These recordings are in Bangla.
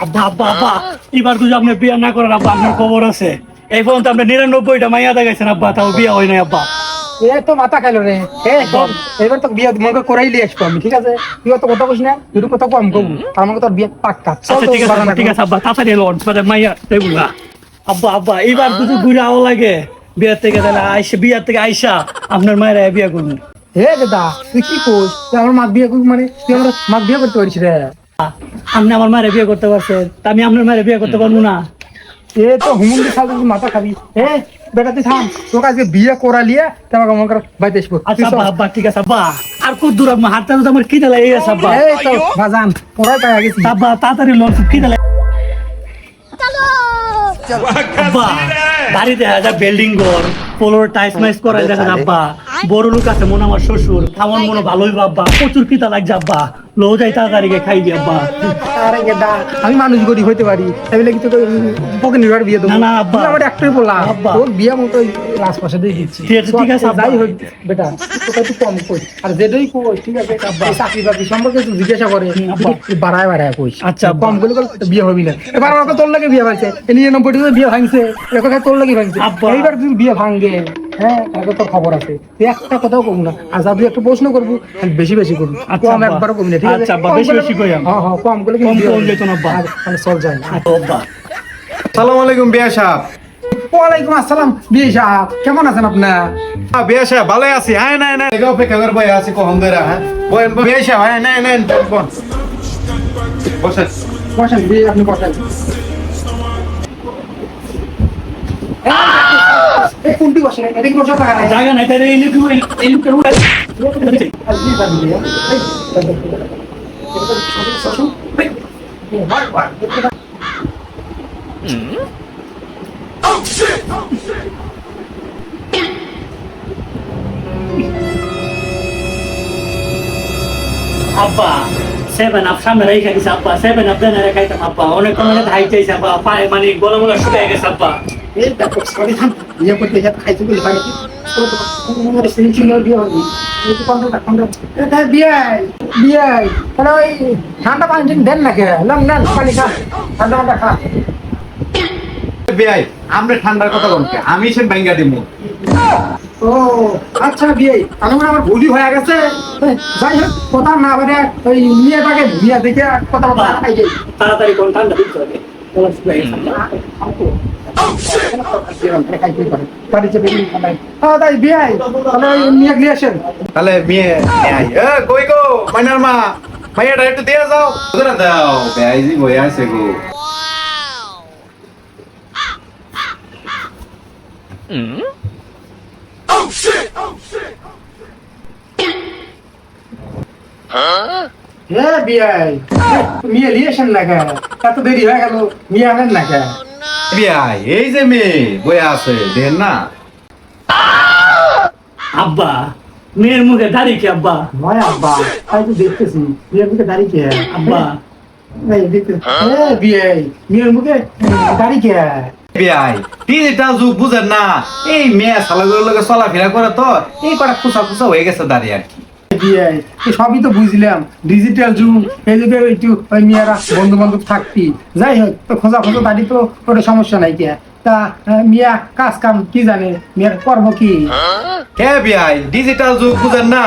আব্বা আব্বা আব্বা এবার যদি আপনি বিয়ে না করেন আব্বা আপনার খবর আছে। এই পর্যন্ত আপনি 99টা মাইয়া দেখাইছেন আব্বা, তাও বিয়ে হয় নাই আব্বা। এ তো মাথা খাইলো রে। এবার তো বিয়ে মনে করাই লিয়ে আসবো আমি, ঠিক আছে? তুই অত কথা কইস না, তুই কথা কম কম, তার মানে তোর বিয়ে পাক্কা। চল আচ্ছা তো ঠিক আছে আব্বা, ঠিক আছে আব্বা, তাড়াতাড়ি এলো মাইয়া দেখুলা। আব্বা আব্বা এইবার যদি ঘুরে আও লাগে বিয়ের থেকে, তাহলে আইসা বিয়ের থেকে আইসা আপনার মায়ের বিয়ে করুন। হে দাদা তুই কি কইস? তুই আমার মা বিয়ে করবি মানে তুই আমার মা বিয়ে করতে পারিস রে? আপনি আমার মায়ের বিয়ে করতে পারছেন, তা আমি আপনার মায়ের বিয়ে করতে পারবো না? এ তো হুমুন্দি সাল তুই মাথা খাবি। এ বেটা তুই থাম, তোকে আজকে বিয়ে করা লিয়ে তোমাকে মনে কর বাইতে আসবো। আচ্ছা আব্বা আব্বা ঠিক আছে আব্বা, আর কত দূর আব্বা, হাতটা তো আমার খিদে লাগে গেছে আব্বা। এই তো বাজান ওরাই পাই গেছি। আব্বা তাড়াতাড়ি লোন খিদে লাগে। আব্বা বাড়ি দেখা যায় বিল্ডিং ঘর, ফ্লোর টাইস মাইস করা দেখা যায় আব্বা। বড় লোক আছে মনে আমার শ্বশুর, খাওয়ান মনে ভালোই আব্বা, প্রচুর খিদা লাগছে আব্বা। লো যাই তাড়াতাড়ি গিয়ে খাইবি আব্বা। আরে গেদা আমি মানুষ গরিব হইতে পারি, তাই বলে কি তোকে পকে নিবার বিয়ে দেবো? না, না, আব্বা। তুই আমার একটাই বললাম আব্বা। তোর বিয়ে মতো রাজপাশে দিয়ে দিচ্ছি। ঠিক আছে, ঠিক আছে, আব্বা। যাই হোক বেটা তোকে একটু কম কইস, আর যেটাই কইস ঠিক আছে এই চাকরি বাকরি সম্পর্কে তুই জিজ্ঞাসা করে আব্বা। তুই বাড়ায় বাড়ায় কইস। আচ্ছা, আব্বা। কম করলে বিয়ে হবি না। এবার আমাকে তোর লাগে বিয়ে ভাঙছে, 99 বিয়ে ভাঙছে, এখন তোর লাগে ভাঙছে। আব্বা। এইবার তুই বিয়ে ভাঙবে, হ্যাঁ তাহলে তোর খবর আছে। তুই একটা কথাও কম না, আর যা তুই একটা প্রশ্ন করবো বেশি বেশি করবি, আচ্ছা, কম আব্বা। একবারও কমি না, ঠিক আছে? আচ্ছা, আব্বা, কম বেশি করলে- বেশি কই আমি। হ্যাঁ হ্যাঁ কম করলে কম কিন্তু কম যেত না আব্বা। তাহলে চল যাই। আব্বা সালাম আলাইকুম বিয়া সাহেব। ওয়ালাইকুম আসসালাম বিয়ে সাহেব, কেমন আছেন আপনার? বিয়া সাহেব ভালো আছি। হ্যাঁ নাই নাই অপেক্ষা করে বই আছি কখন ধরে। হ্যাঁ বই বিয়া সাহেব, হ্যাঁ নাই নাই বসেন বসেন বিয়ে, আপনি বসেন। এই কোনটি বসেন? এটা কি বসার জায়গা নাই? জায়গা নাই তাহলে এই লোকের উপরে- আর বিয়ে যাবি বিয়ে। আব্বা 7 আপ সামনে রেখে দিছে আব্বা, 7 আপ দেন খাইতাম আব্বা। অনেক অনেক হাই চাইছে আব্বা, পায়ে মানে গলা মলা শুকিয়ে গেছে আব্বা। এই দেখো সরি থাম, বিয়ে করতে যা খাইতে বলি পানি কি? তো তোমার সেন্সিং বিয়ে হবে। এই তো কন্ট্রোল এটা বিয়ে বিয়ে। তাহলে ওই ঠান্ডা পানি দেন না কে? লং নেন পানি খা, ঠান্ডা পানি খা। বিয়াই আমরা ঠান্ডার কথা বলতে আমি সে ব্যাঙ্গা দিব। ও আচ্ছা বিয়ে, তাহলে মানে আমার ভুলই হয়ে গেছে। যাই হোক কথা না বলে ওই মেয়েটাকে বিয়ে দেখে কথা আব্বা, বলা খাই যাই। তাড়াতাড়ি কোন ঠান্ডা দিতে হবে। গলা শুকিয়ে গেছে আব্বা। তাই বিয়ে তাহলে ওই মেয়ে গিয়ে আসেন। তাহলে মেয়ে আই এ কই গো মাইনার মা, মাইয়াটা একটু দিয়ে যাও। ওদের দাও বেয়াইজি বই আছে গো। মেয়ে লিয়েছেন না কেন? এত দেরি হয়ে গেল, মেয়ে আনেন না কেন? বিয়াই এই যে মেয়ে বই আছে দেন না। আব্বা মেয়ের মুখে দাড়ি কি আব্বা? নয় আব্বা, তাই তো দেখতেছি মেয়ের মুখে দাড়ি কে? আব্বা এই দেখতে বিয়ে মেয়ের মুখে দাড়ি কে? বিয়াই ডিজিটাল যুগ বুঝেন না, এই মেয়ে শালাগুলোর লগে চলাফেরা করে তো এই কটা খুচা খুচা হয়ে গেছে দাঁড়িয়ে আর কি। বিয়ে সবই তো বুঝলাম, ডিজিটাল যুগ, এই যুগে একটু ওই মেয়েরা বন্ধু বান্ধব থাকতি। যাই হোক তো খোঁজা খোঁজা দাড়ি তো কোনো সমস্যা নাই কে? তা মিয়া কাজ কাম কি জানে, মেয়ের করবো কি? হ্যাঁ বিয়াই ডিজিটাল যুগ বুঝেন না,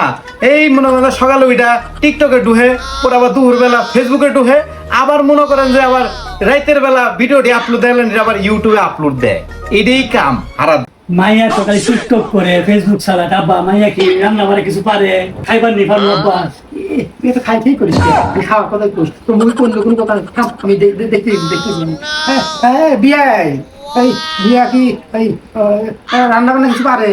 এই মনে করেন সকালে ওইটা টিকটকে ডুহে, ওটা আবার দুপুর বেলা ফেসবুকে ডুহে, আবার মনে করেন যে আবার রাতের বেলা ভিডিওটি আপলোড দিলেন আবার ইউটিউবে আপলোড দেয়। এটাই কাম হারা। মাইয়া তো খালি টিকটক করে, ফেসবুক চালায়। আব্বা মাইয়া কি রান্না বাড়া কিছু পারে? খাইবার নি পারবো আব্বা? তুই তো খাই করিস খাওয়ার কথা করিস তো মুই কোন কোনো কথা থাম, আমি দেখতেছি। হ্যাঁ হ্যাঁ বিয়ে এই বিয়া কি এই রান্না বান্না কিছু পারে?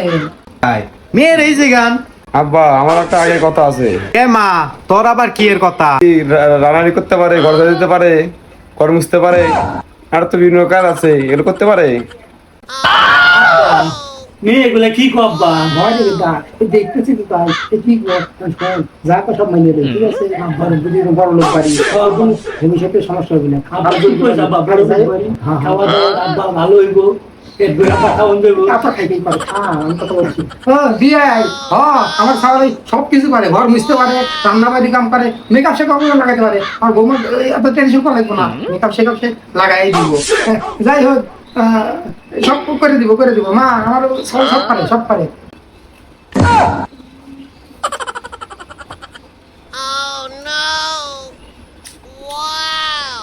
মেয়ের এই যে গান। আব্বা আমার একটা আগের কথা আছে। এ মা তোর আবার কি এর কথা? এই রান্নারি করতে পারে, ঘর ঝাড়ু দিতে পারে, ঘর মুছতে পারে, আর তো বিভিন্ন কাজ আছে, এগুলো করতে পারে। মেয়ে এগুলা কি কো আব্বা? ভয় দেবে না, এই দেখতেছি তো তাই এই কি শোন, যা তো সব মানিয়ে দেবে, ঠিক আছে? যদি বড় লোক বাড়ি ভবিষ্যতে সমস্যা হবে না। আব্বা কি কইছ আব্বা? বড় বাড়ি, খাওয়া দাওয়া আব্বা ভালো হইবো। পেট ভরে আব্বা খাওয়ান দেবো। আচ্ছা খাইতেই পারে, আমি কথা বলছি। বিয়াই, আমার সবাই সব কিছু পারে, ঘর মুছতে পারে, রান্না বাড়ি কাম করে, মেকআপ শেকআপ লাগাতে পারে। আর বৌমা এত টেনশন করা লাগবে না, মেকআপ শেকআপ সে লাগাই দিব। যাই হোক, সব করে দিব মা, আমার সব পারে, সব পারে। Oh no! Wow!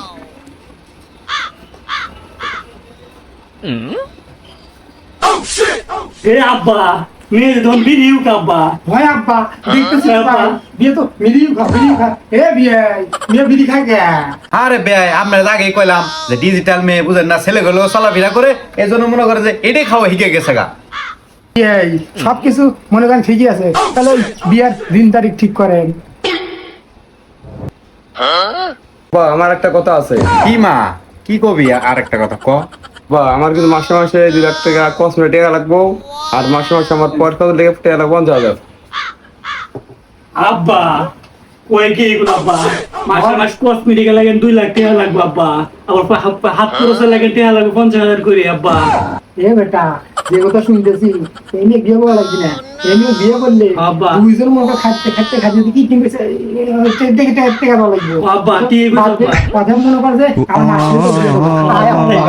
এ আব্বা মেয়ে তখন ভিডিও আব্বা হয় আব্বা, দেখতেছি আব্বা। বিয়ে তো মিলিয়ে খা। বিয়াই, মেয়ে বিড়ি খাই গে। আরে ভাই আমরা আগেই কইলাম যে ডিজিটাল মেয়ে বুঝেন না, ছেলেগুলো চলাফেরা করে এই জন্য মনে করে যে এটাই খাওয়া শিখে গেছে গা। বিয়াই, সবকিছু মনে করেন ঠিকই আছে, তাহলে ওই বিয়ার দিন তারিখ ঠিক করেন। বা আমার একটা কথা আছে। কি মা, কি কবি আর একটা কথা ক। বা আমার কিন্তু মাসে মাসে 2 লাখ টাকা কসমেটিক টাকা লাগবো, আর মাসে মাসে আমার পয়সা লেগে টাকা লাগবো 50,000। আব্বা ওই কি এগুলো আব্বা মাস কসমেটিক লাগে 2 লাখ টাকা লাগবে আব্বা, আবার হাত খরচে লাগে টাকা লাগবে 50,000 করে আব্বা। বেটা, যে কথা শুনতেছি এই নিয়ে বিয়ে করা লাগবে না, এই নিয়ে বিয়ে করলে আব্বা। দুইজন মনে খাচ্ছে কি কিনবে টাকা লাগবে। আব্বা কি এগুলো আব্বা কথা মনে কর যে আমার আব্বা